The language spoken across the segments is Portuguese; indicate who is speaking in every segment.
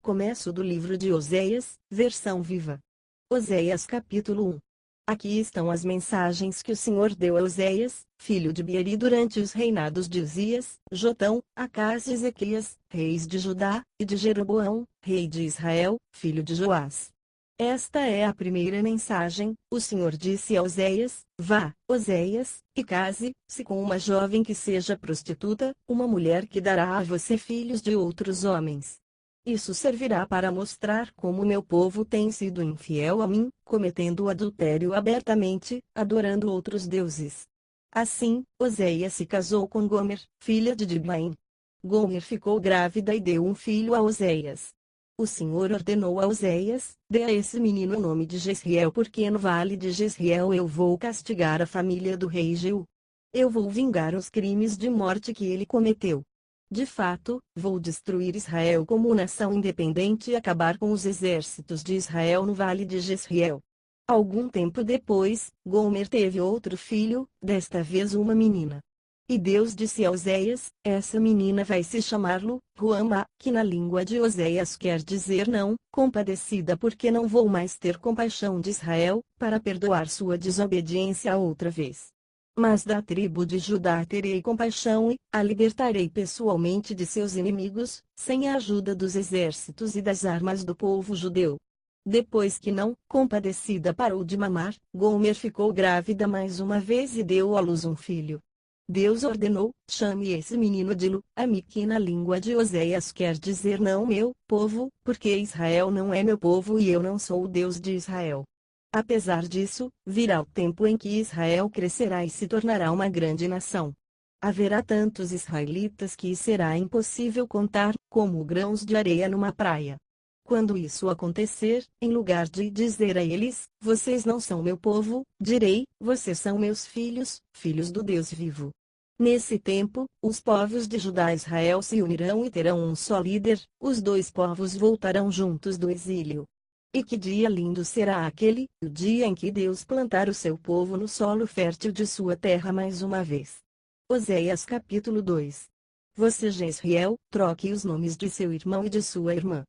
Speaker 1: Começo do livro de Oséias, versão viva. Oséias capítulo 1. Aqui estão as mensagens que o Senhor deu a Oséias, filho de Beeri durante os reinados de Uzias, Jotão, Acás e Ezequias, reis de Judá, e de Jeroboão, rei de Israel, filho de Joás. Esta é a primeira mensagem. O Senhor disse a Oséias: Vá, Oséias, e case-se com uma jovem que seja prostituta, uma mulher que dará a você filhos de outros homens. Isso servirá para mostrar como meu povo tem sido infiel a mim, cometendo adultério abertamente, adorando outros deuses. Assim, Oséias se casou com Gomer, filha de Diblaim. Gomer ficou grávida e deu um filho a Oséias. O Senhor ordenou a Oséias: Dê a esse menino o nome de Jezreel, porque no vale de Jezreel eu vou castigar a família do rei Jeú. Eu vou vingar os crimes de morte que ele cometeu. De fato, vou destruir Israel como nação independente e acabar com os exércitos de Israel no vale de Jezreel. Algum tempo depois, Gomer teve outro filho, desta vez uma menina. E Deus disse a Oséias: Essa menina vai se chamar Ruama, que na língua de Oséias quer dizer não compadecida, porque não vou mais ter compaixão de Israel, para perdoar sua desobediência outra vez. Mas da tribo de Judá terei compaixão e a libertarei pessoalmente de seus inimigos, sem a ajuda dos exércitos e das armas do povo judeu. Depois que não compadecida parou de mamar, Gomer ficou grávida mais uma vez e deu à luz um filho. Deus ordenou: Chame esse menino de Lu-Ami, que na língua de Oséias quer dizer não meu povo, porque Israel não é meu povo e eu não sou o Deus de Israel. Apesar disso, virá o tempo em que Israel crescerá e se tornará uma grande nação. Haverá tantos israelitas que será impossível contar, como grãos de areia numa praia. Quando isso acontecer, em lugar de dizer a eles: Vocês não são meu povo, direi: Vocês são meus filhos, filhos do Deus vivo. Nesse tempo, os povos de Judá e Israel se unirão e terão um só líder, os dois povos voltarão juntos do exílio. E que dia lindo será aquele, o dia em que Deus plantar o seu povo no solo fértil de sua terra mais uma vez. Oséias capítulo 2. Você, Jezreel, troque os nomes de seu irmão e de sua irmã.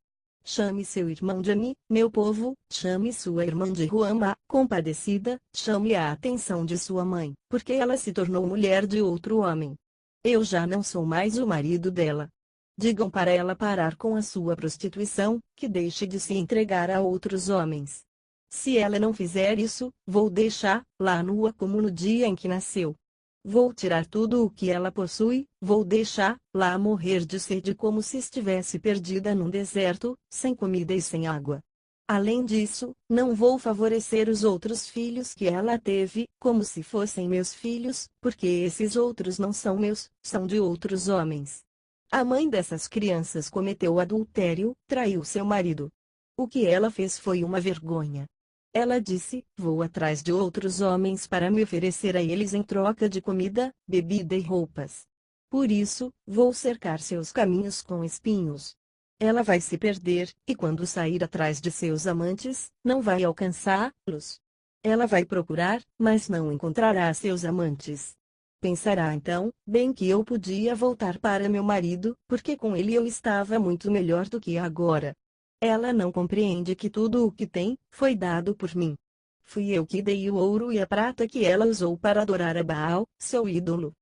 Speaker 1: Chame seu irmão de Ami, meu povo, chame sua irmã de Ruama, compadecida, chame a atenção de sua mãe, porque ela se tornou mulher de outro homem. Eu já não sou mais o marido dela. Digam para ela parar com a sua prostituição, que deixe de se entregar a outros homens. Se ela não fizer isso, vou deixá-la nua como no dia em que nasceu. Vou tirar tudo o que ela possui, vou deixá-la morrer de sede como se estivesse perdida num deserto, sem comida e sem água. Além disso, não vou favorecer os outros filhos que ela teve, como se fossem meus filhos, porque esses outros não são meus, são de outros homens. A mãe dessas crianças cometeu adultério, traiu seu marido. O que ela fez foi uma vergonha. Ela disse: Vou atrás de outros homens para me oferecer a eles em troca de comida, bebida e roupas. Por isso, vou cercar seus caminhos com espinhos. Ela vai se perder, e quando sair atrás de seus amantes, não vai alcançá-los. Ela vai procurar, mas não encontrará seus amantes. Pensará então: bem que eu podia voltar para meu marido, porque com ele eu estava muito melhor do que agora. Ela não compreende que tudo o que tem, foi dado por mim. Fui eu que dei o ouro e a prata que ela usou para adorar a Baal, seu ídolo.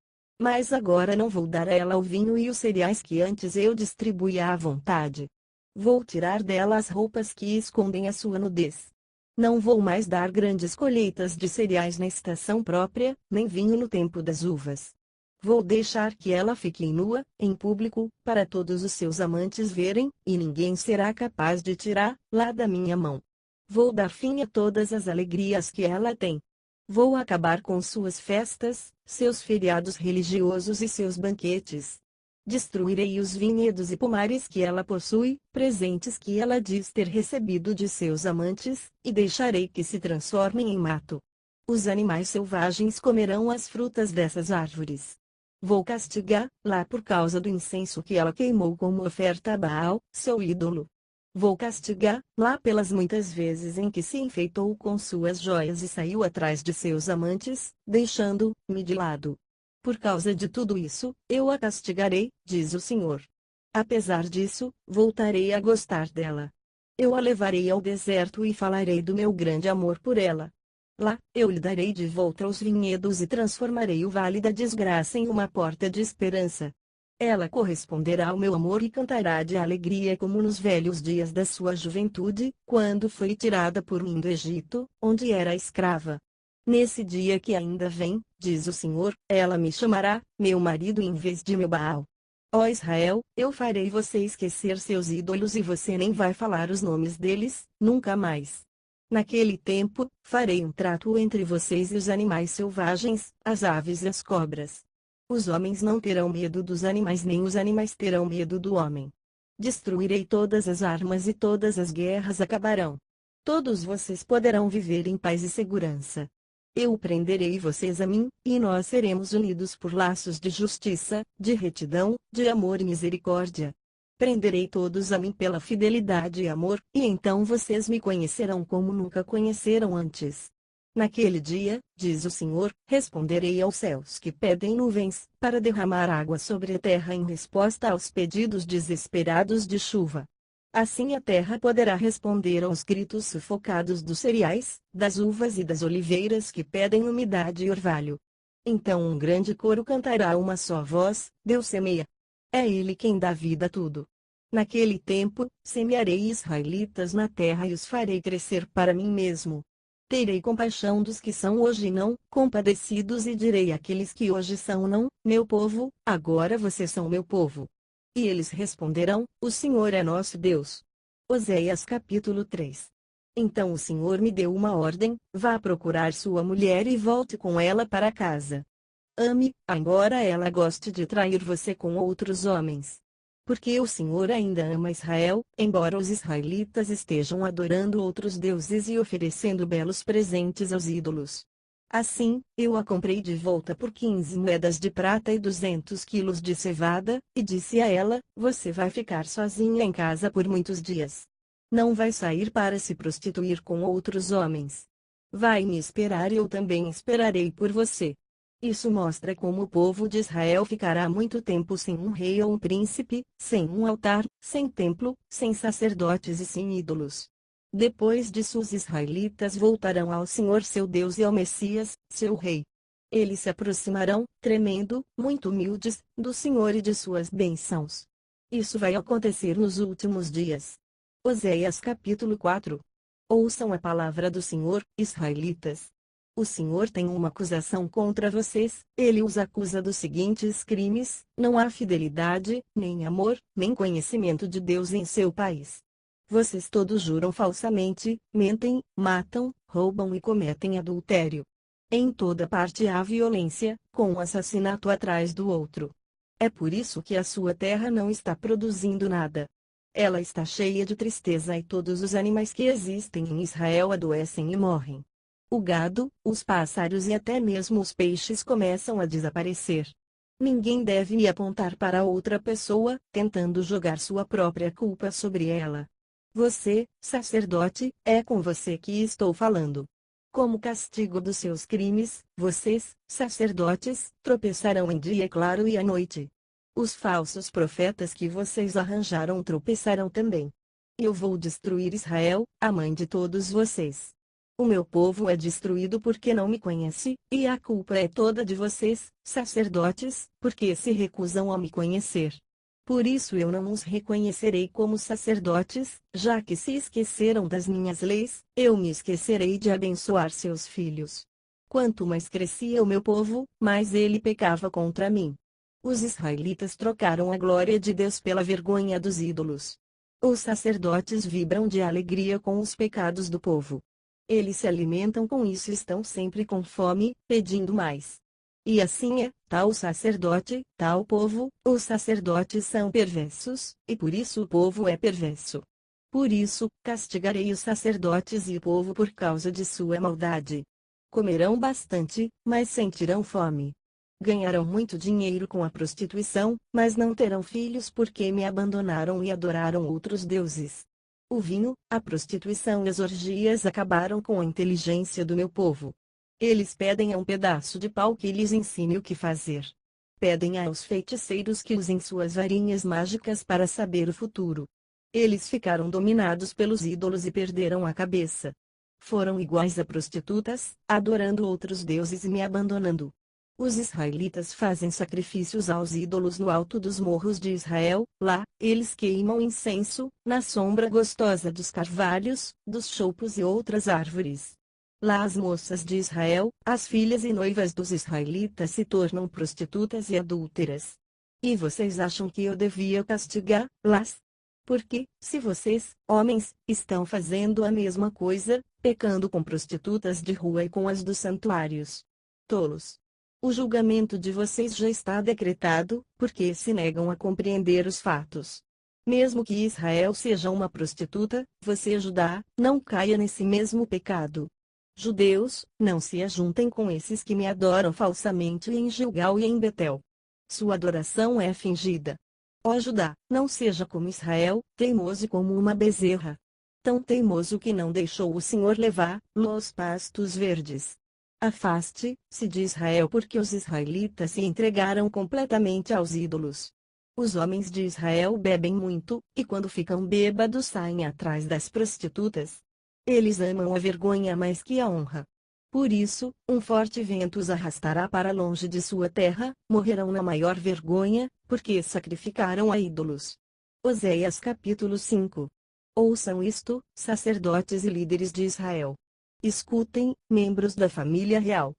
Speaker 1: Mas agora não vou dar a ela o vinho e os cereais que antes eu distribuía à vontade. Vou tirar dela as roupas que escondem a sua nudez. Não vou mais dar grandes colheitas de cereais na estação própria, nem vinho no tempo das uvas. Vou deixar que ela fique nua, em público, para todos os seus amantes verem, e ninguém será capaz de tirá-la da minha mão. Vou dar fim a todas as alegrias que ela tem. Vou acabar com suas festas, seus feriados religiosos e seus banquetes. Destruirei os vinhedos e pomares que ela possui, presentes que ela diz ter recebido de seus amantes, e deixarei que se transformem em mato. Os animais selvagens comerão as frutas dessas árvores. Vou castigá-la por causa do incenso que ela queimou como oferta a Baal, seu ídolo. Vou castigá-la pelas muitas vezes em que se enfeitou com suas joias e saiu atrás de seus amantes, deixando-me de lado. Por causa de tudo isso, eu a castigarei, diz o Senhor. Apesar disso, voltarei a gostar dela. Eu a levarei ao deserto e falarei do meu grande amor por ela. Lá, eu lhe darei de volta os vinhedos e transformarei o vale da desgraça em uma porta de esperança. Ela corresponderá ao meu amor e cantará de alegria como nos velhos dias da sua juventude, quando foi tirada por mim do Egito, onde era escrava. Nesse dia que ainda vem, diz o Senhor, ela me chamará, meu marido em vez de meu Baal. Ó Israel, eu farei você esquecer seus ídolos e você nem vai falar os nomes deles, nunca mais. Naquele tempo, farei um trato entre vocês e os animais selvagens, as aves e as cobras. Os homens não terão medo dos animais nem os animais terão medo do homem. Destruirei todas as armas e todas as guerras acabarão. Todos vocês poderão viver em paz e segurança. Eu prenderei vocês a mim, e nós seremos unidos por laços de justiça, de retidão, de amor e misericórdia. Prenderei todos a mim pela fidelidade e amor, e então vocês me conhecerão como nunca conheceram antes. Naquele dia, diz o Senhor, responderei aos céus que pedem nuvens, para derramar água sobre a terra em resposta aos pedidos desesperados de chuva. Assim a terra poderá responder aos gritos sufocados dos cereais, das uvas e das oliveiras que pedem umidade e orvalho. Então um grande coro cantará uma só voz, Deus semeia. É Ele quem dá vida a tudo. Naquele tempo, semearei israelitas na terra e os farei crescer para mim mesmo. Terei compaixão dos que são hoje não compadecidos e direi àqueles que hoje são não, meu povo, agora vocês são meu povo. E eles responderão, o Senhor é nosso Deus. Oséias capítulo 3. Então o Senhor me deu uma ordem, vá procurar sua mulher e volte com ela para casa. Ame, embora ela goste de trair você com outros homens. Porque o Senhor ainda ama Israel, embora os israelitas estejam adorando outros deuses e oferecendo belos presentes aos ídolos. Assim, eu a comprei de volta por 15 moedas de prata e 200 quilos de cevada, e disse a ela, você vai ficar sozinha em casa por muitos dias. Não vai sair para se prostituir com outros homens. Vai me esperar e eu também esperarei por você. Isso mostra como o povo de Israel ficará muito tempo sem um rei ou um príncipe, sem um altar, sem templo, sem sacerdotes e sem ídolos. Depois disso os israelitas voltarão ao Senhor seu Deus e ao Messias, seu rei. Eles se aproximarão, tremendo, muito humildes, do Senhor e de suas bênçãos. Isso vai acontecer nos últimos dias. Oséias capítulo 4. Ouçam a palavra do Senhor, israelitas. O Senhor tem uma acusação contra vocês, ele os acusa dos seguintes crimes: não há fidelidade, nem amor, nem conhecimento de Deus em seu país. Vocês todos juram falsamente, mentem, matam, roubam e cometem adultério. Em toda parte há violência, com um assassinato atrás do outro. É por isso que a sua terra não está produzindo nada. Ela está cheia de tristeza e todos os animais que existem em Israel adoecem e morrem. O gado, os pássaros e até mesmo os peixes começam a desaparecer. Ninguém deve me apontar para outra pessoa, tentando jogar sua própria culpa sobre ela. Você, sacerdote, é com você que estou falando. Como castigo dos seus crimes, vocês, sacerdotes, tropeçarão em dia claro e à noite. Os falsos profetas que vocês arranjaram tropeçarão também. Eu vou destruir Israel, a mãe de todos vocês. O meu povo é destruído porque não me conhece, e a culpa é toda de vocês, sacerdotes, porque se recusam a me conhecer. Por isso eu não os reconhecerei como sacerdotes, já que se esqueceram das minhas leis, eu me esquecerei de abençoar seus filhos. Quanto mais crescia o meu povo, mais ele pecava contra mim. Os israelitas trocaram a glória de Deus pela vergonha dos ídolos. Os sacerdotes vibram de alegria com os pecados do povo. Eles se alimentam com isso e estão sempre com fome, pedindo mais. E assim é, tal sacerdote, tal povo, os sacerdotes são perversos, e por isso o povo é perverso. Por isso, castigarei os sacerdotes e o povo por causa de sua maldade. Comerão bastante, mas sentirão fome. Ganharão muito dinheiro com a prostituição, mas não terão filhos porque me abandonaram e adoraram outros deuses. O vinho, a prostituição e as orgias acabaram com a inteligência do meu povo. Eles pedem a um pedaço de pau que lhes ensine o que fazer. pedem aos feiticeiros que usem suas varinhas mágicas para saber o futuro. Eles ficaram dominados pelos ídolos e perderam a cabeça. Foram iguais a prostitutas, adorando outros deuses e me abandonando. Os israelitas fazem sacrifícios aos ídolos no alto dos morros de Israel. Lá, eles queimam incenso, na sombra gostosa dos carvalhos, dos choupos e outras árvores. Lá as moças de Israel, as filhas e noivas dos israelitas se tornam prostitutas e adúlteras. E vocês acham que eu devia castigá-las? Porque, se vocês, homens, estão fazendo a mesma coisa, pecando com prostitutas de rua e com as dos santuários. Tolos! O julgamento de vocês já está decretado, porque se negam a compreender os fatos. Mesmo que Israel seja uma prostituta, você, Judá, não caia nesse mesmo pecado. Judeus, não se ajuntem com esses que me adoram falsamente em Gilgal e em Betel. Sua adoração é fingida. Ó Judá, não seja como Israel, teimoso como uma bezerra. Tão teimoso que não deixou o Senhor levar los pastos verdes. Afaste-se de Israel porque os israelitas se entregaram completamente aos ídolos. Os homens de Israel bebem muito, e quando ficam bêbados saem atrás das prostitutas. Eles amam a vergonha mais que a honra. Por isso, um forte vento os arrastará para longe de sua terra, morrerão na maior vergonha, porque sacrificaram a ídolos. Oséias capítulo 5. Ouçam isto, sacerdotes e líderes de Israel. Escutem, membros da família real.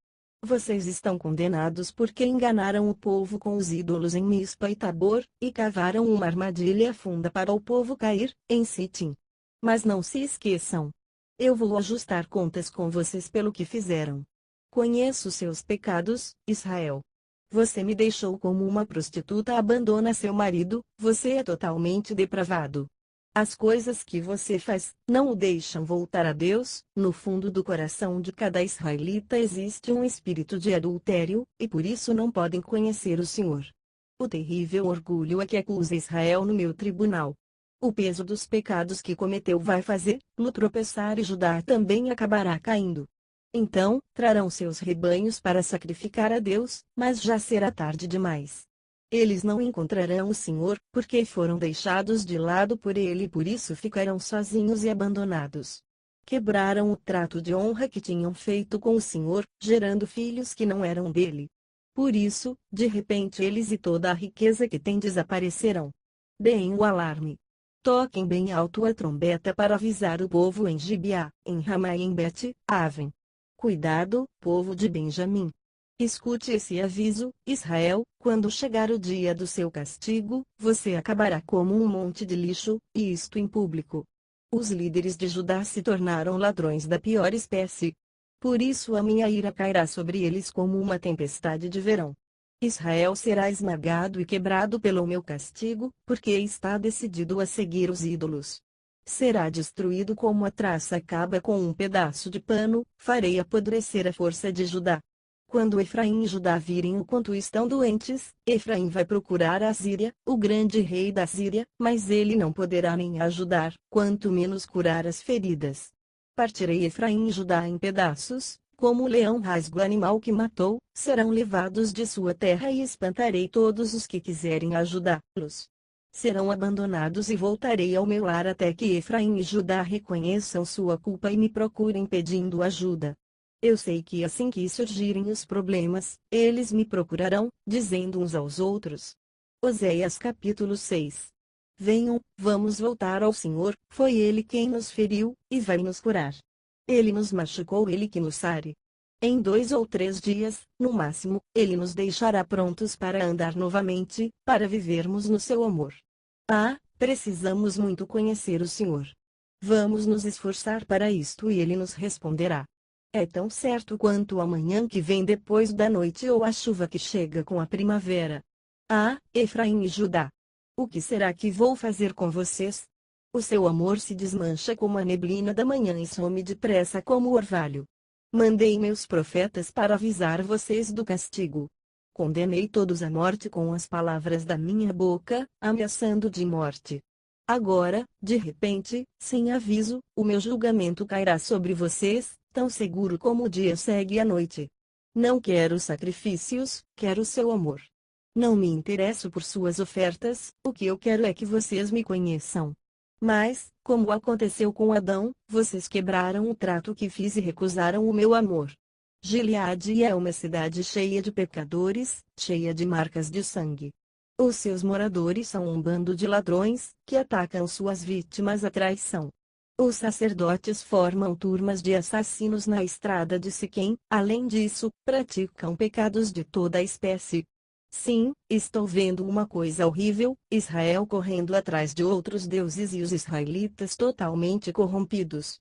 Speaker 1: Vocês estão condenados porque enganaram o povo com os ídolos em Mispa e Tabor, e cavaram uma armadilha funda para o povo cair, em Sitim. Mas não se esqueçam. Eu vou ajustar contas com vocês pelo que fizeram. Conheço seus pecados, Israel. Você me deixou como uma prostituta abandona seu marido, você é totalmente depravado. As coisas que você faz, não o deixam voltar a Deus. No fundo do coração de cada israelita existe um espírito de adultério, e por isso não podem conhecer o Senhor. O terrível orgulho é que acusa Israel no meu tribunal. O peso dos pecados que cometeu vai fazer-lo tropeçar e Judá também acabará caindo. Então, trarão seus rebanhos para sacrificar a Deus, mas já será tarde demais. Eles não encontrarão o Senhor, porque foram deixados de lado por Ele e por isso ficarão sozinhos e abandonados. Quebraram o trato de honra que tinham feito com o Senhor, gerando filhos que não eram dele. Por isso, de repente eles e toda a riqueza que têm desaparecerão. Deem o alarme. Toquem bem alto a trombeta para avisar o povo em Gibeá, em Ramá e em Bet-Aven. Cuidado, povo de Benjamim. Escute esse aviso, Israel, quando chegar o dia do seu castigo, você acabará como um monte de lixo, e isto em público. Os líderes de Judá se tornaram ladrões da pior espécie. Por isso a minha ira cairá sobre eles como uma tempestade de verão. Israel será esmagado e quebrado pelo meu castigo, porque está decidido a seguir os ídolos. Será destruído como a traça acaba com um pedaço de pano, farei apodrecer a força de Judá. Quando Efraim e Judá virem o quanto estão doentes, Efraim vai procurar a Síria, o grande rei da Síria, mas ele não poderá nem ajudar, quanto menos curar as feridas. Partirei Efraim e Judá em pedaços, como o leão rasga o animal que matou, serão levados de sua terra e espantarei todos os que quiserem ajudá-los. Serão abandonados e voltarei ao meu lar até que Efraim e Judá reconheçam sua culpa e me procurem pedindo ajuda. Eu sei que assim que surgirem os problemas, eles me procurarão, dizendo uns aos outros. Oséias capítulo 6. Venham, vamos voltar ao Senhor, foi Ele quem nos feriu, e vai nos curar. Ele nos machucou, Ele que nos sare. Em 2 ou 3 dias, no máximo, Ele nos deixará prontos para andar novamente, para vivermos no seu amor. Ah, precisamos muito conhecer o Senhor. Vamos nos esforçar para isto e Ele nos responderá. É tão certo quanto a manhã que vem depois da noite ou a chuva que chega com a primavera. Ah, Efraim e Judá! O que será que vou fazer com vocês? O seu amor se desmancha como a neblina da manhã e some depressa como o orvalho. Mandei meus profetas para avisar vocês do castigo. Condenei todos à morte com as palavras da minha boca, ameaçando de morte. Agora, de repente, sem aviso, o meu julgamento cairá sobre vocês, tão seguro como o dia segue a noite. Não quero sacrifícios, quero seu amor. Não me interesso por suas ofertas, o que eu quero é que vocês me conheçam. Mas, como aconteceu com Adão, vocês quebraram o trato que fiz e recusaram o meu amor. Gileade é uma cidade cheia de pecadores, cheia de marcas de sangue. Os seus moradores são um bando de ladrões, que atacam suas vítimas à traição. Os sacerdotes formam turmas de assassinos na estrada de Siquém, além disso, praticam pecados de toda a espécie. Sim, estou vendo uma coisa horrível: Israel correndo atrás de outros deuses e os israelitas totalmente corrompidos.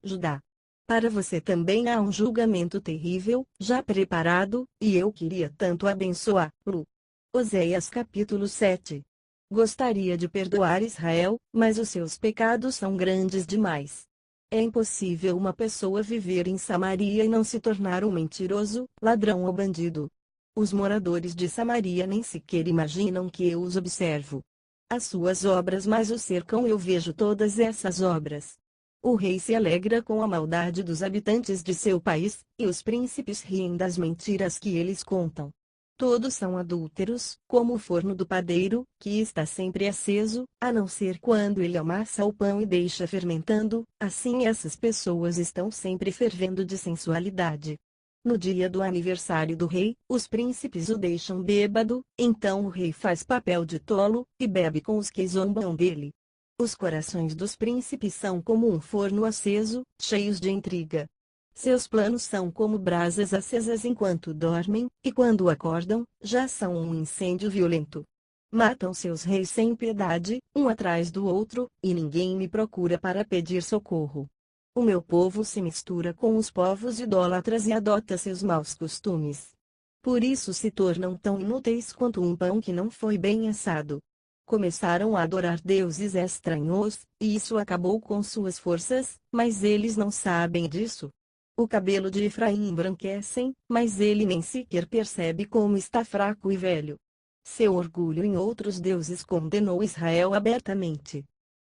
Speaker 1: Judá. Para você também há um julgamento terrível, já preparado, e eu queria tanto abençoá-lo. Oséias capítulo 7. Gostaria de perdoar Israel, mas os seus pecados são grandes demais. É impossível uma pessoa viver em Samaria e não se tornar um mentiroso, ladrão ou bandido. Os moradores de Samaria nem sequer imaginam que eu os observo. As suas obras mais o cercam, eu vejo todas essas obras. O rei se alegra com a maldade dos habitantes de seu país, e os príncipes riem das mentiras que eles contam. Todos são adúlteros, como o forno do padeiro, que está sempre aceso, a não ser quando ele amassa o pão e deixa fermentando, assim essas pessoas estão sempre fervendo de sensualidade. No dia do aniversário do rei, os príncipes o deixam bêbado, então o rei faz papel de tolo, e bebe com os que zombam dele. Os corações dos príncipes são como um forno aceso, cheios de intriga. Seus planos são como brasas acesas enquanto dormem, e quando acordam, já são um incêndio violento. Matam seus reis sem piedade, um atrás do outro, e ninguém me procura para pedir socorro. O meu povo se mistura com os povos idólatras e adota seus maus costumes. Por isso se tornam tão inúteis quanto um pão que não foi bem assado. Começaram a adorar deuses estranhos, e isso acabou com suas forças, mas eles não sabem disso. O cabelo de Efraim embranquecem, mas ele nem sequer percebe como está fraco e velho. Seu orgulho em outros deuses condenou Israel abertamente.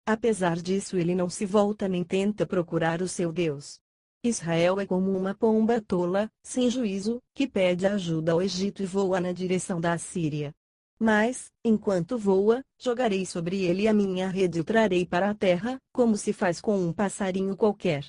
Speaker 1: Apesar disso, ele não se volta nem tenta procurar o seu Deus. Israel é como uma pomba tola, sem juízo, que pede ajuda ao Egito e voa na direção da Assíria. Mas, enquanto voa, jogarei sobre ele a minha rede e o trarei para a terra, como se faz com um passarinho qualquer.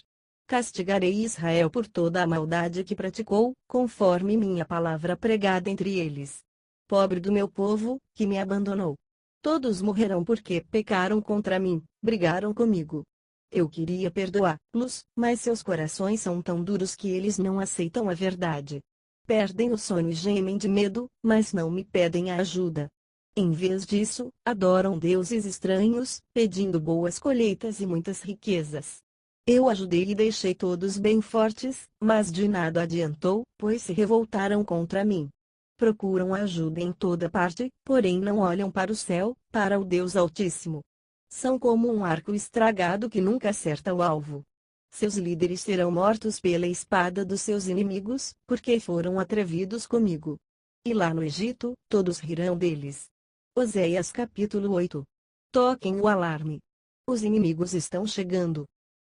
Speaker 1: Castigarei Israel por toda a maldade que praticou, conforme minha palavra pregada entre eles. Pobre do meu povo, que me abandonou. Todos morrerão porque pecaram contra mim, brigaram comigo. Eu queria perdoá-los, mas seus corações são tão duros que eles não aceitam a verdade. Perdem o sono e gemem de medo, mas não me pedem a ajuda. Em vez disso, adoram deuses estranhos, pedindo boas colheitas e muitas riquezas. Eu ajudei e deixei todos bem fortes, mas de nada adiantou, pois se revoltaram contra mim. Procuram ajuda em toda parte, porém não olham para o céu, para o Deus Altíssimo. São como um arco estragado que nunca acerta o alvo. Seus líderes serão mortos pela espada dos seus inimigos, porque foram atrevidos comigo. E lá no Egito, todos rirão deles. Oséias capítulo 8. Toquem o alarme. Os inimigos estão chegando.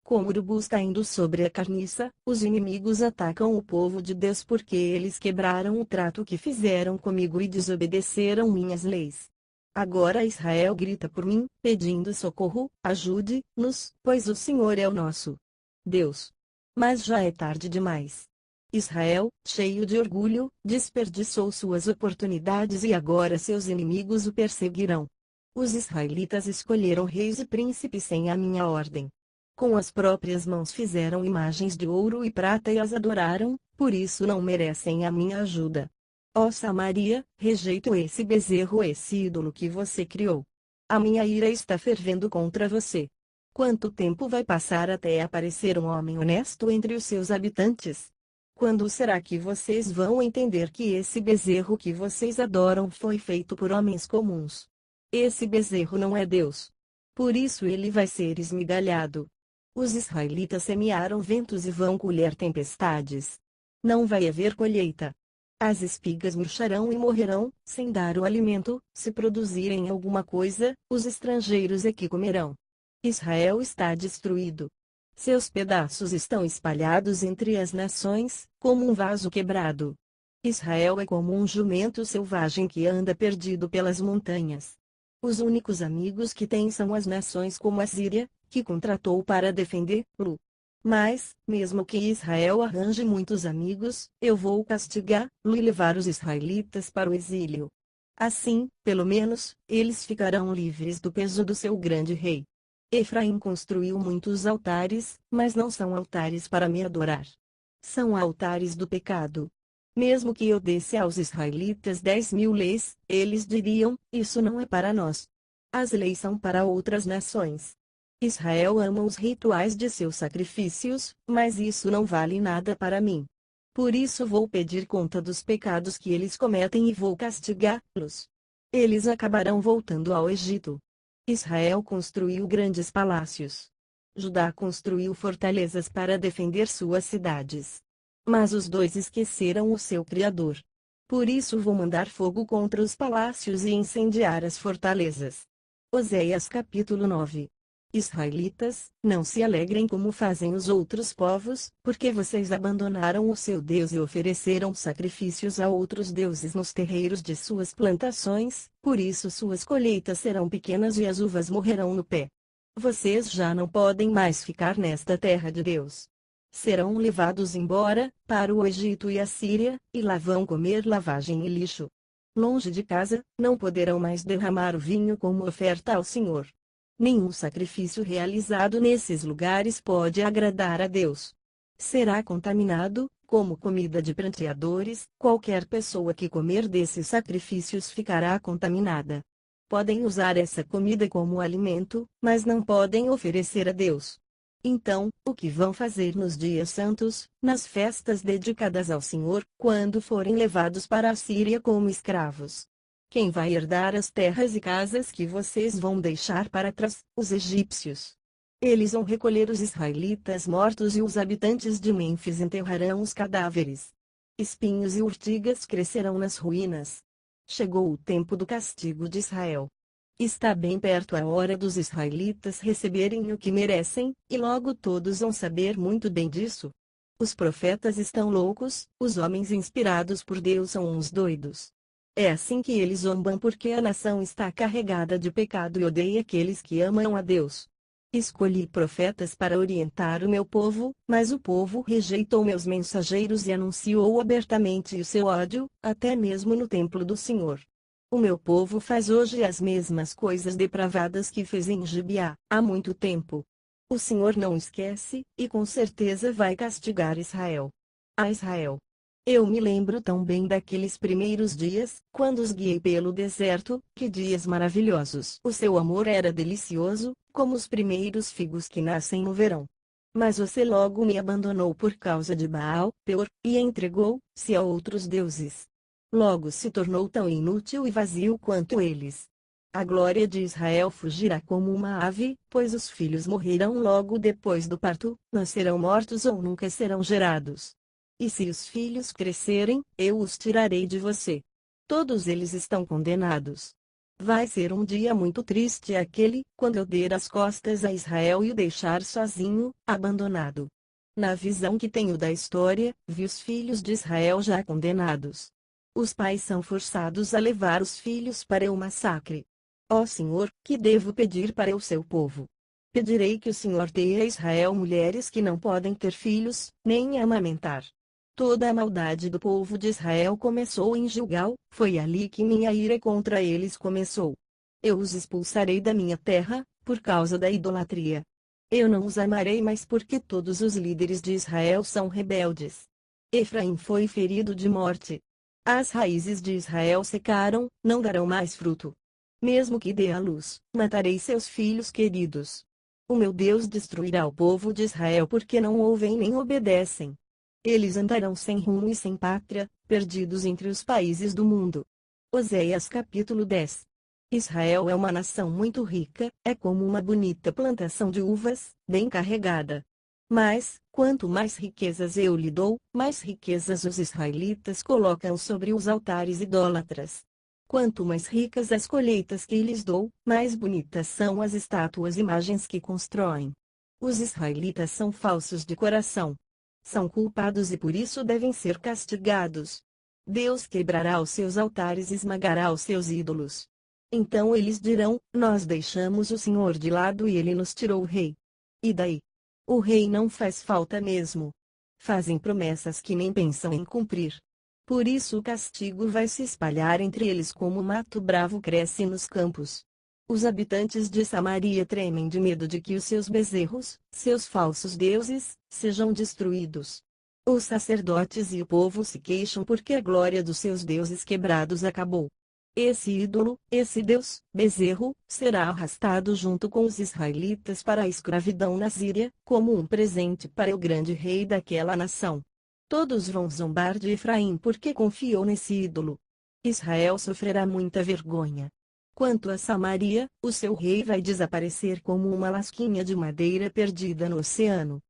Speaker 1: Como urubus caindo sobre a carniça, os inimigos atacam o povo de Deus porque eles quebraram o trato que fizeram comigo e desobedeceram minhas leis. Agora Israel grita por mim, pedindo socorro: ajude-nos, pois o Senhor é o nosso Deus. Mas já é tarde demais. Israel, cheio de orgulho, desperdiçou suas oportunidades e agora seus inimigos o perseguirão. Os israelitas escolheram reis e príncipes sem a minha ordem. Com as próprias mãos fizeram imagens de ouro e prata e as adoraram, por isso não merecem a minha ajuda. Ó Samaria, rejeito esse bezerro, esse ídolo que você criou. A minha ira está fervendo contra você. Quanto tempo vai passar até aparecer um homem honesto entre os seus habitantes? Quando será que vocês vão entender que esse bezerro que vocês adoram foi feito por homens comuns? Esse bezerro não é Deus. Por isso ele vai ser esmigalhado. Os israelitas semearam ventos e vão colher tempestades. Não vai haver colheita. As espigas murcharão e morrerão, sem dar o alimento. Se produzirem alguma coisa, os estrangeiros é que comerão. Israel está destruído. Seus pedaços estão espalhados entre as nações, como um vaso quebrado. Israel é como um jumento selvagem que anda perdido pelas montanhas. Os únicos amigos que tem são as nações como a Síria, que contratou para defendê-lo. Mas, mesmo que Israel arranje muitos amigos, eu vou castigá-lo e levar os israelitas para o exílio. Assim, pelo menos, eles ficarão livres do peso do seu grande rei. Efraim construiu muitos altares, mas não são altares para me adorar. São altares do pecado. Mesmo que eu desse aos israelitas 10.000 leis, eles diriam: isso não é para nós. As leis são para outras nações. Israel ama os rituais de seus sacrifícios, mas isso não vale nada para mim. Por isso vou pedir conta dos pecados que eles cometem e vou castigá-los. Eles acabarão voltando ao Egito. Israel construiu grandes palácios. Judá construiu fortalezas para defender suas cidades. Mas os dois esqueceram o seu Criador. Por isso vou mandar fogo contra os palácios e incendiar as fortalezas. Oséias capítulo 9. Israelitas, não se alegrem como fazem os outros povos, porque vocês abandonaram o seu Deus e ofereceram sacrifícios a outros deuses nos terreiros de suas plantações, por isso suas colheitas serão pequenas e as uvas morrerão no pé. Vocês já não podem mais ficar nesta terra de Deus. Serão levados embora, para o Egito e a Síria, e lá vão comer lavagem e lixo. Longe de casa, não poderão mais derramar o vinho como oferta ao Senhor. Nenhum sacrifício realizado nesses lugares pode agradar a Deus. Será contaminado, como comida de pranteadores, qualquer pessoa que comer desses sacrifícios ficará contaminada. Podem usar essa comida como alimento, mas não podem oferecer a Deus. Então, o que vão fazer nos dias santos, nas festas dedicadas ao Senhor, quando forem levados para a Síria como escravos? Quem vai herdar as terras e casas que vocês vão deixar para trás? Os egípcios. Eles vão recolher os israelitas mortos e os habitantes de Mênfis enterrarão os cadáveres. Espinhos e urtigas crescerão nas ruínas. Chegou o tempo do castigo de Israel. Está bem perto a hora dos israelitas receberem o que merecem, e logo todos vão saber muito bem disso. Os profetas estão loucos, os homens inspirados por Deus são uns doidos. É assim que eles zombam porque a nação está carregada de pecado e odeia aqueles que amam a Deus. Escolhi profetas para orientar o meu povo, mas o povo rejeitou meus mensageiros e anunciou abertamente o seu ódio, até mesmo no templo do Senhor. O meu povo faz hoje as mesmas coisas depravadas que fez em Gibeá, há muito tempo. O Senhor não esquece, e com certeza vai castigar Israel. A Israel. Eu me lembro tão bem daqueles primeiros dias, quando os guiei pelo deserto, que dias maravilhosos. O seu amor era delicioso, como os primeiros figos que nascem no verão. Mas você logo me abandonou por causa de Baal, Peor, e entregou-se a outros deuses. Logo se tornou tão inútil e vazio quanto eles. A glória de Israel fugirá como uma ave, pois os filhos morrerão logo depois do parto, nascerão mortos ou nunca serão gerados. E se os filhos crescerem, eu os tirarei de você. Todos eles estão condenados. Vai ser um dia muito triste aquele, quando eu der as costas a Israel e o deixar sozinho, abandonado. Na visão que tenho da história, vi os filhos de Israel já condenados. Os pais são forçados a levar os filhos para o massacre. Ó Senhor, que devo pedir para o seu povo? Pedirei que o Senhor dê a Israel mulheres que não podem ter filhos, nem amamentar. Toda a maldade do povo de Israel começou em Gilgal, foi ali que minha ira contra eles começou. Eu os expulsarei da minha terra, por causa da idolatria. Eu não os amarei mais porque todos os líderes de Israel são rebeldes. Efraim foi ferido de morte. As raízes de Israel secaram, não darão mais fruto. Mesmo que dê à luz, matarei seus filhos queridos. O meu Deus destruirá o povo de Israel porque não ouvem nem obedecem. Eles andarão sem rumo e sem pátria, perdidos entre os países do mundo. Oséias capítulo 10. Israel é uma nação muito rica, é como uma bonita plantação de uvas, bem carregada. Mas, quanto mais riquezas eu lhe dou, mais riquezas os israelitas colocam sobre os altares idólatras. Quanto mais ricas as colheitas que lhes dou, mais bonitas são as estátuas imagens que constroem. Os israelitas são falsos de coração. São culpados e por isso devem ser castigados. Deus quebrará os seus altares e esmagará os seus ídolos. Então eles dirão: nós deixamos o Senhor de lado e ele nos tirou o rei. E daí? O rei não faz falta mesmo. Fazem promessas que nem pensam em cumprir. Por isso o castigo vai se espalhar entre eles como o mato bravo cresce nos campos. Os habitantes de Samaria tremem de medo de que os seus bezerros, seus falsos deuses, sejam destruídos. Os sacerdotes e o povo se queixam porque a glória dos seus deuses quebrados acabou. Esse ídolo, esse deus, bezerro, será arrastado junto com os israelitas para a escravidão na Síria, como um presente para o grande rei daquela nação. Todos vão zombar de Efraim porque confiou nesse ídolo. Israel sofrerá muita vergonha. Quanto a Samaria, o seu rei vai desaparecer como uma lasquinha de madeira perdida no oceano.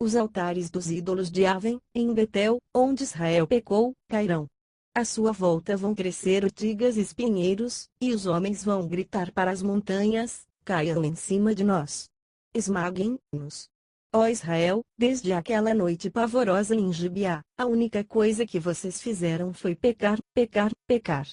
Speaker 1: Os altares dos ídolos de Aven, em Betel, onde Israel pecou, cairão. À sua volta vão crescer urtigas e espinheiros, e os homens vão gritar para as montanhas: caiam em cima de nós. Esmaguem-nos. Ó Israel, desde aquela noite pavorosa em Gibeá, a única coisa que vocês fizeram foi pecar, pecar, pecar.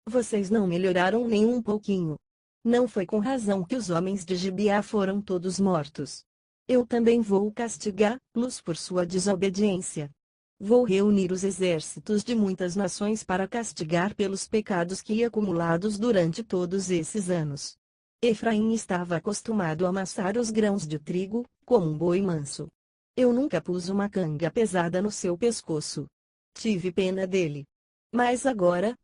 Speaker 1: Vocês não melhoraram nem um pouquinho. Não foi com razão que os homens de Gibeá foram todos mortos. Eu também vou castigá-los por sua desobediência. Vou reunir os exércitos de muitas nações para castigar pelos pecados que acumulados durante todos esses anos. Efraim estava acostumado a amassar os grãos de trigo, como um boi manso. Eu nunca pus uma canga pesada no seu pescoço. Tive pena dele. Mas agora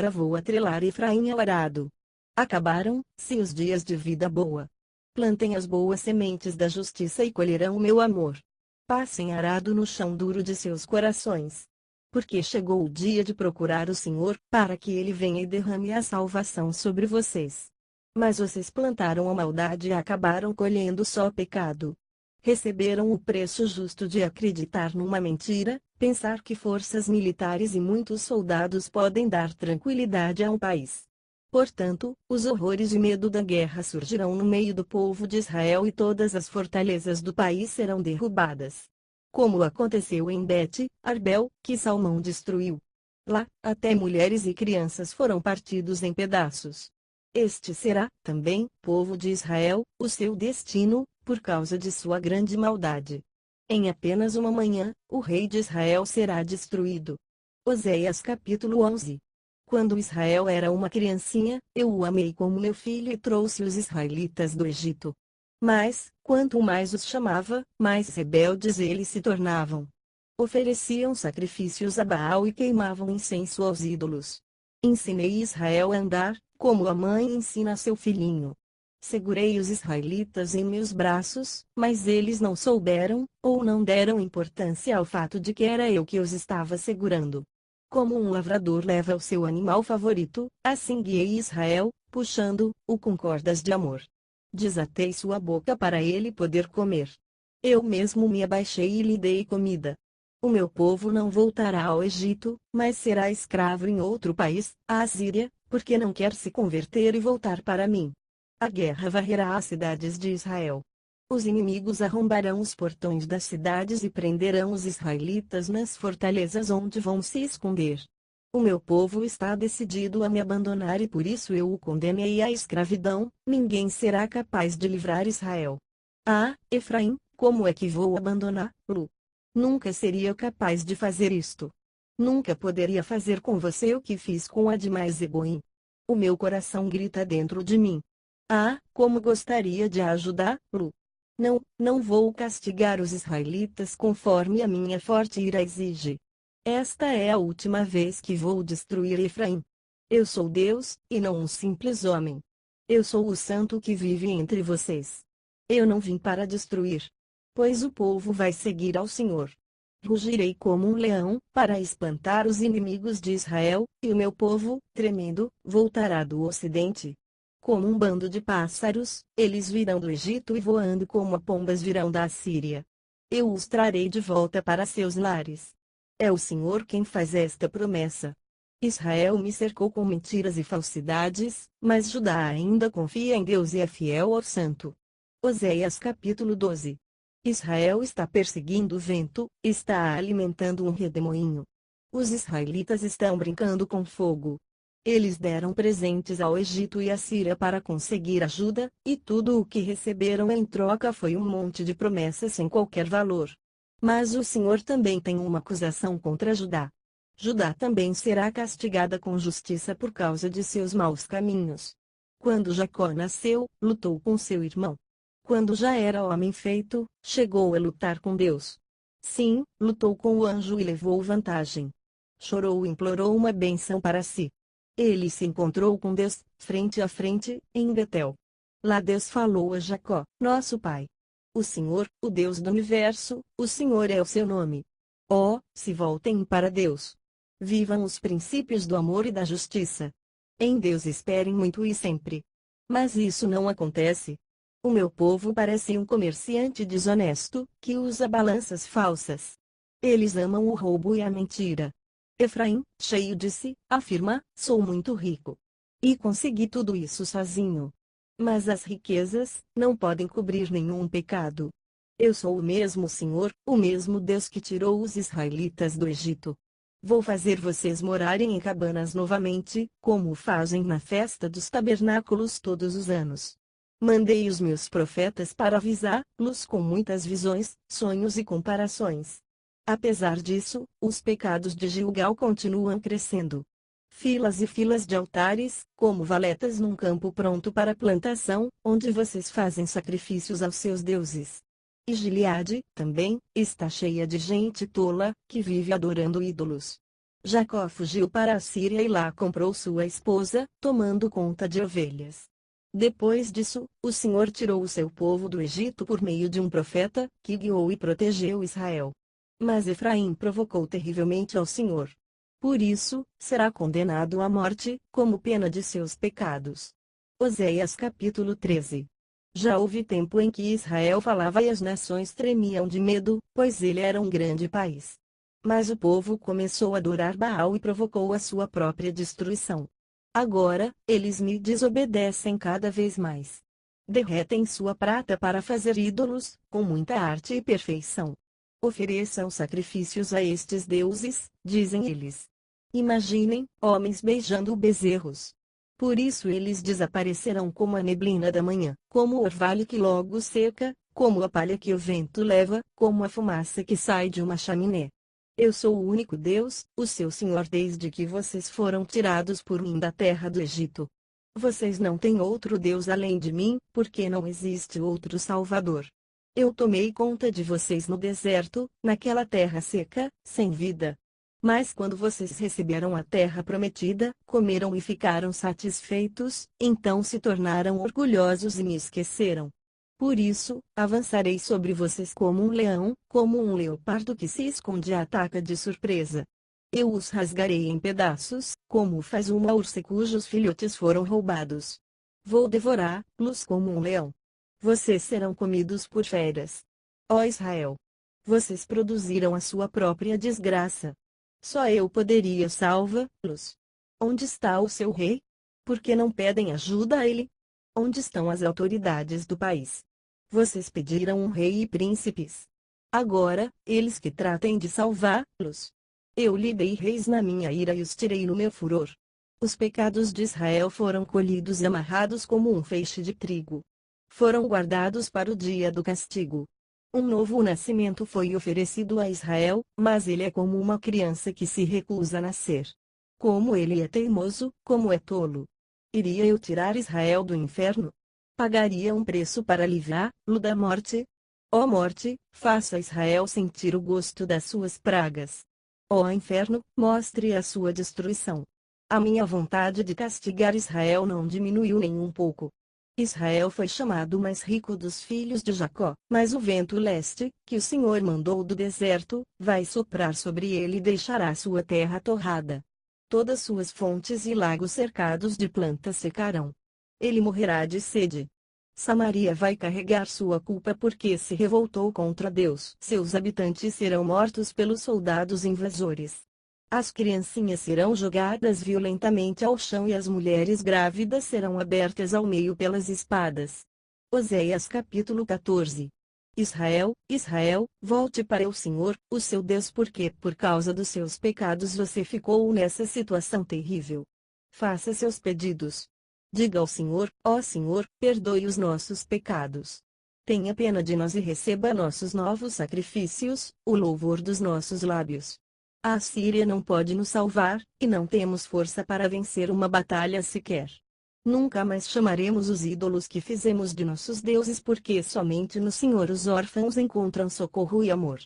Speaker 1: vou atrelar Efraim ao arado. Acabaram-se os dias de vida boa. Plantem as boas sementes da justiça e colherão o meu amor. Passem arado no chão duro de seus corações. Porque chegou o dia de procurar o Senhor, para que ele venha e derrame a salvação sobre vocês. Mas vocês plantaram a maldade e acabaram colhendo só pecado. Receberam o preço justo de acreditar numa mentira, pensar que forças militares e muitos soldados podem dar tranquilidade a um país. Portanto, os horrores e medo da guerra surgirão no meio do povo de Israel e todas as fortalezas do país serão derrubadas. Como aconteceu em Bet-Arbel, que Salmão destruiu. Lá, até mulheres e crianças foram partidos em pedaços. Este será, também, povo de Israel, o seu destino, por causa de sua grande maldade. Em apenas uma manhã, o rei de Israel será destruído. Oséias capítulo 11. Quando Israel era uma criancinha, eu o amei como meu filho e trouxe os israelitas do Egito. Mas, quanto mais os chamava, mais rebeldes eles se tornavam. Ofereciam sacrifícios a Baal e queimavam incenso aos ídolos. Ensinei Israel a andar, como a mãe ensina seu filhinho. Segurei os israelitas em meus braços, mas eles não souberam, ou não deram importância ao fato de que era eu que os estava segurando. Como um lavrador leva o seu animal favorito, assim guiei Israel, puxando-o com cordas de amor. Desatei sua boca para ele poder comer. Eu mesmo me abaixei e lhe dei comida. O meu povo não voltará ao Egito, mas será escravo em outro país, a Assíria, porque não quer se converter e voltar para mim. A guerra varrerá as cidades de Israel. Os inimigos arrombarão os portões das cidades e prenderão os israelitas nas fortalezas onde vão se esconder. O meu povo está decidido a me abandonar e por isso eu o condenei à escravidão, ninguém será capaz de livrar Israel. Ah, Efraim, como é que vou abandoná-lo? Nunca seria capaz de fazer isto. Nunca poderia fazer com você o que fiz com a demais Zeboim. O meu coração grita dentro de mim. Ah, como gostaria de ajudá-lo! Não vou castigar os israelitas conforme a minha forte ira exige. Esta é a última vez que vou destruir Efraim. Eu sou Deus, e não um simples homem. Eu sou o santo que vive entre vocês. Eu não vim para destruir. Pois o povo vai seguir ao Senhor. Rugirei como um leão, para espantar os inimigos de Israel, e o meu povo, tremendo, voltará do ocidente. Como um bando de pássaros, eles virão do Egito e voando como pombas virão da Assíria. Eu os trarei de volta para seus lares. É o Senhor quem faz esta promessa. Israel me cercou com mentiras e falsidades, mas Judá ainda confia em Deus e é fiel ao Santo. Oséias capítulo 12. Israel está perseguindo o vento, está alimentando um redemoinho. Os israelitas estão brincando com fogo. Eles deram presentes ao Egito e à Síria para conseguir ajuda, e tudo o que receberam em troca foi um monte de promessas sem qualquer valor. Mas o Senhor também tem uma acusação contra Judá. Judá também será castigada com justiça por causa de seus maus caminhos. Quando Jacó nasceu, lutou com seu irmão. Quando já era homem feito, chegou a lutar com Deus. Sim, lutou com o anjo e levou vantagem. Chorou e implorou uma bênção para si. Ele se encontrou com Deus, frente a frente, em Betel. Lá Deus falou a Jacó, nosso pai. O Senhor, o Deus do universo, o Senhor é o seu nome. Oh, se voltem para Deus. Vivam os princípios do amor e da justiça. Em Deus esperem muito e sempre. Mas isso não acontece. O meu povo parece um comerciante desonesto, que usa balanças falsas. Eles amam o roubo e a mentira. Efraim, cheio de si, afirma, sou muito rico. E consegui tudo isso sozinho. Mas as riquezas não podem cobrir nenhum pecado. Eu sou o mesmo Senhor, o mesmo Deus que tirou os israelitas do Egito. Vou fazer vocês morarem em cabanas novamente, como fazem na festa dos tabernáculos todos os anos. Mandei os meus profetas para avisá-los com muitas visões, sonhos e comparações. Apesar disso, os pecados de Gilgal continuam crescendo. Filas e filas de altares, como valetas num campo pronto para plantação, onde vocês fazem sacrifícios aos seus deuses. E Gileade, também, está cheia de gente tola, que vive adorando ídolos. Jacó fugiu para a Síria e lá comprou sua esposa, tomando conta de ovelhas. Depois disso, o Senhor tirou o seu povo do Egito por meio de um profeta, que guiou e protegeu Israel. Mas Efraim provocou terrivelmente ao Senhor. Por isso, será condenado à morte, como pena de seus pecados. Oséias capítulo 13. Já houve tempo em que Israel falava e as nações tremiam de medo, pois ele era um grande país. Mas o povo começou a adorar Baal e provocou a sua própria destruição. Agora, eles me desobedecem cada vez mais. Derretem sua prata para fazer ídolos, com muita arte e perfeição. Ofereçam sacrifícios a estes deuses, dizem eles. Imaginem, homens beijando bezerros. Por isso eles desaparecerão como a neblina da manhã, como o orvalho que logo seca, como a palha que o vento leva, como a fumaça que sai de uma chaminé. Eu sou o único Deus, o seu Senhor, desde que vocês foram tirados por mim da terra do Egito. Vocês não têm outro Deus além de mim, porque não existe outro Salvador. Eu tomei conta de vocês no deserto, naquela terra seca, sem vida. Mas quando vocês receberam a terra prometida, comeram e ficaram satisfeitos, então se tornaram orgulhosos e me esqueceram. Por isso, avançarei sobre vocês como um leão, como um leopardo que se esconde e ataca de surpresa. Eu os rasgarei em pedaços, como faz uma ursa cujos filhotes foram roubados. Vou devorá-los como um leão. Vocês serão comidos por feras. Ó Israel! Vocês produziram a sua própria desgraça. Só eu poderia salvá-los. Onde está o seu rei? Por que não pedem ajuda a ele? Onde estão as autoridades do país? Vocês pediram um rei e príncipes. Agora, eles que tratem de salvá-los. Eu lhe dei reis na minha ira e os tirei no meu furor. Os pecados de Israel foram colhidos e amarrados como um feixe de trigo. Foram guardados para o dia do castigo. Um novo nascimento foi oferecido a Israel, mas ele é como uma criança que se recusa a nascer. Como ele é teimoso, como é tolo. Iria eu tirar Israel do inferno? Pagaria um preço para livrá-lo da morte? Ó morte, faça Israel sentir o gosto das suas pragas. Ó inferno, mostre a sua destruição. A minha vontade de castigar Israel não diminuiu nem um pouco. Israel foi chamado o mais rico dos filhos de Jacó, mas o vento leste, que o Senhor mandou do deserto, vai soprar sobre ele e deixará sua terra torrada. Todas suas fontes e lagos cercados de plantas secarão. Ele morrerá de sede. Samaria vai carregar sua culpa porque se revoltou contra Deus. Seus habitantes serão mortos pelos soldados invasores. As criancinhas serão jogadas violentamente ao chão e as mulheres grávidas serão abertas ao meio pelas espadas. Oséias capítulo 14. Israel, Israel, volte para o Senhor, o seu Deus, porque por causa dos seus pecados você ficou nessa situação terrível. Faça seus pedidos. Diga ao Senhor, ó Senhor, perdoe os nossos pecados. Tenha pena de nós e receba nossos novos sacrifícios, o louvor dos nossos lábios. A Assíria não pode nos salvar, e não temos força para vencer uma batalha sequer. Nunca mais chamaremos os ídolos que fizemos de nossos deuses, porque somente no Senhor os órfãos encontram socorro e amor.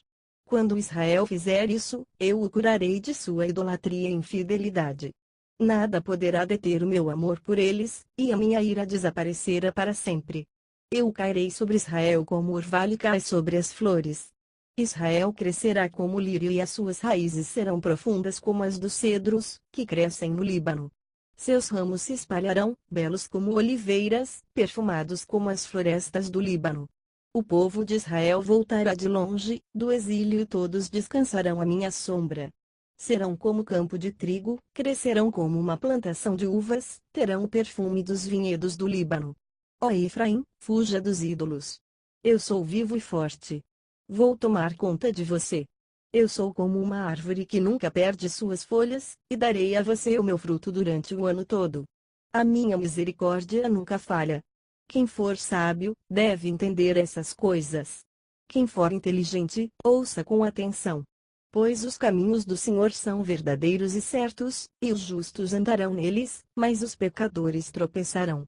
Speaker 1: Quando Israel fizer isso, eu o curarei de sua idolatria e infidelidade. Nada poderá deter o meu amor por eles, e a minha ira desaparecerá para sempre. Eu cairei sobre Israel como o orvalho cai sobre as flores. Israel crescerá como o lírio e as suas raízes serão profundas como as dos cedros, que crescem no Líbano. Seus ramos se espalharão, belos como oliveiras, perfumados como as florestas do Líbano. O povo de Israel voltará de longe, do exílio, e todos descansarão à minha sombra. Serão como campo de trigo, crescerão como uma plantação de uvas, terão o perfume dos vinhedos do Líbano. Ó Efraim, fuja dos ídolos. Eu sou vivo e forte. Vou tomar conta de você. Eu sou como uma árvore que nunca perde suas folhas, e darei a você o meu fruto durante o ano todo. A minha misericórdia nunca falha. Quem for sábio, deve entender essas coisas. Quem for inteligente, ouça com atenção. Pois os caminhos do Senhor são verdadeiros e certos, e os justos andarão neles, mas os pecadores tropeçarão.